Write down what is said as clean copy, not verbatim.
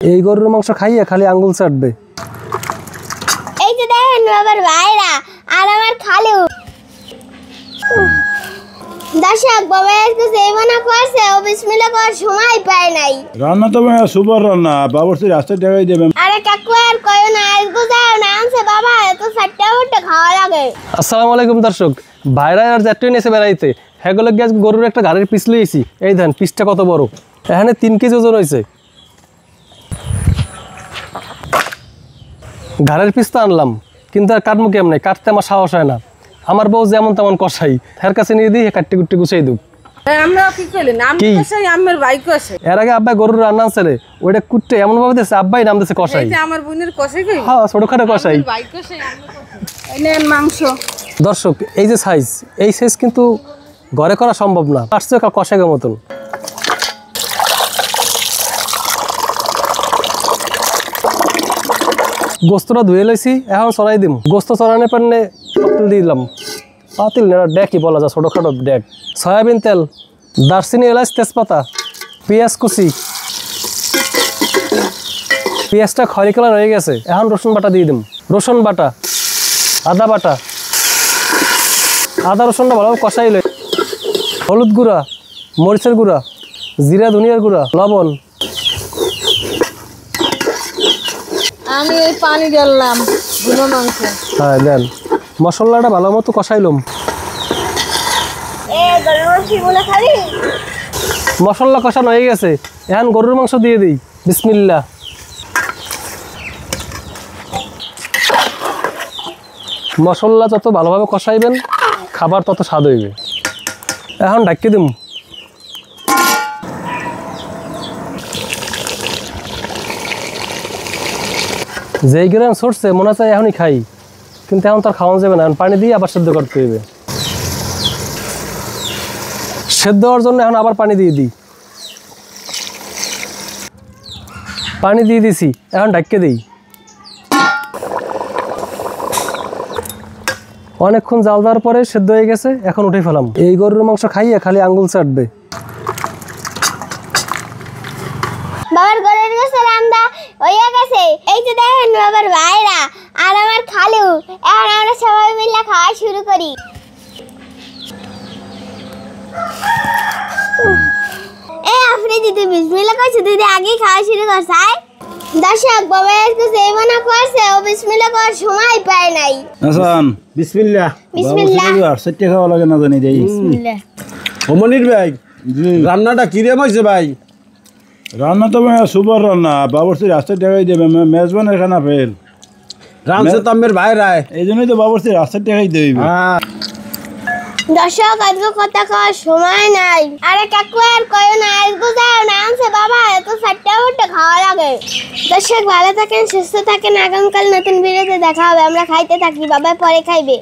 এই গরুর মাংস খাইয়ে খালি আঙ্গুল চাটবে। এই যে দেখেন বাবার ভাইরা আর আমার খালু। দর্শক বাবা আজকে সেবনা করছে ও বিসমিল্লাহ করার সময় পায় নাই। রান্না তো সুপার রান্না, বাবুর্চি রাস্তায় দেখাই দেবেন। আরে কাকু আর কয়ো না, আজকে যাও না আনছে বাবা, এত সাতটা উঠে খাওয়া লাগে। আসসালামু আলাইকুম দর্শক, ভাইরা আর জ্যাটুই নিয়েছে বেড়াইতে। হ্যাগুলো গ্যাস গরুর একটা গাড়ির পিস লইছি। এই ধান পিসটা কত বড়, এখানে 3 কেজি ওজন হয়েছে। ঘাড়ের পিস তো আনলাম, কিন্তু আর কাটমু কেমন, কাটতে আমার সাহস হয় না। আমার বউ যেমন তেমন কষাই, এর কাছে নিয়ে দিই কাটতে কুটতে গুছাই দুক। এর আগে আব্বাই গরুর রান্না আনছে, ওইটা কুটতে এমন ভাবে দিচ্ছে আব্বাই নাম দিচ্ছে কষাই। হ্যাঁ, ছোটখাটো কষাই। দর্শক এই যে সাইজ, এই সাইজ কিন্তু ঘরে করা সম্ভব না, আসছে কষাইয়ের মতন। গোস্তটা ধুয়ে লইছি, এখন চড়াই দিম। গোস্ত চড়ানোর পান্নে পাতিল দিলাম, পাতিল না ডেকই বলা যায়, ছোটোখাটো ডেক। সয়াবিন তেল, দারচিনি, এলাচ, তেজপাতা, পেঁয়াজ কুচি। পেঁয়াজটা খয়রি কালার হয়ে গেছে, এখন রসুন বাটা দিয়ে দিম। রসুন বাটা, আদা বাটা, আদা রসুনটা ভালোভাবে কষাই লই। হলুদ গুঁড়া, মরিচের গুঁড়া, জিরা ধনিয়ার গুঁড়া, লবণ। আমি এই পানি ঢাললাম গুঁড়ো মাংস। হ্যাঁ দেন, মশলাটা ভালো মতো কষাইলাম। মশলা কষানো হয়ে গেছে, এখন গরুর মাংস দিয়ে দিই। বিসমিল্লাহ। মশলা যত ভালোভাবে কষাইবেন খাবার তত স্বাদ হইবে। এখন ঢাকি দিম। যেই গ্রাম সরছে মনে চাই এখনই খাই, কিন্তু এখন তো আর খাওয়ানো যাবে না। এখন পানি দিয়ে আবার সেদ্ধ করতে হইবে। সেদ্ধ হওয়ার জন্য এখন আবার পানি দিয়ে দিই। পানি দিয়ে দিছি, এখন ঢাকিয়ে দিই। অনেকক্ষণ জাল দেওয়ার পরে সেদ্ধ হয়ে গেছে, এখন উঠে ফেলাম। এই গরুর মাংস খাইয়ে খালি আঙ্গুল চাটবে। বাবার গরুর গোশত রান্না হয়ে গেছে। এই যে দেখেন বাবার ভাইরা আর আমার খালু, এখন আমরা সবাই মিলে খাওয়া শুরু করি। এই আপনি দিদি বিসমিল্লাহ কইছে, দিদি আগে খাওয়া শুরু করছে। দর্শক বাবা আজকে সেবনা করছে ও বিসমিল্লাহ করার সময় পায় নাই। হাসান বিসমিল্লাহ। বিসমিল্লাহ। সেটা খাওয়া লাগে না জানি দেই। বিসমিল্লাহ। অমনির ভাই, রান্নাটা কিরম হয়েছে ভাই? রান্না তো সুপার রান্না, বাবুর্চি রাস্তায় দেখাই দেবে। মেজবানের খানা ফেল রামসে তামের ভাই রায়, এই জন্যই তো বাবুর্চি রাস্তায় দেখাই দেবে। দর্শক আজকে কথা কওয়ার সময় নাই। আরে কাকু আর কয়ো না, আজকে যাও না আনছে বাবা, এত সাতটা উঠে খাওয়া লাগে। দর্শক ভালো থাকেন, সুস্থ থাকেন। আগামীকাল নতুন ভিডিওতে দেখা হবে। আমরা খাইতে থাকি, বাবা পরে খাইবে।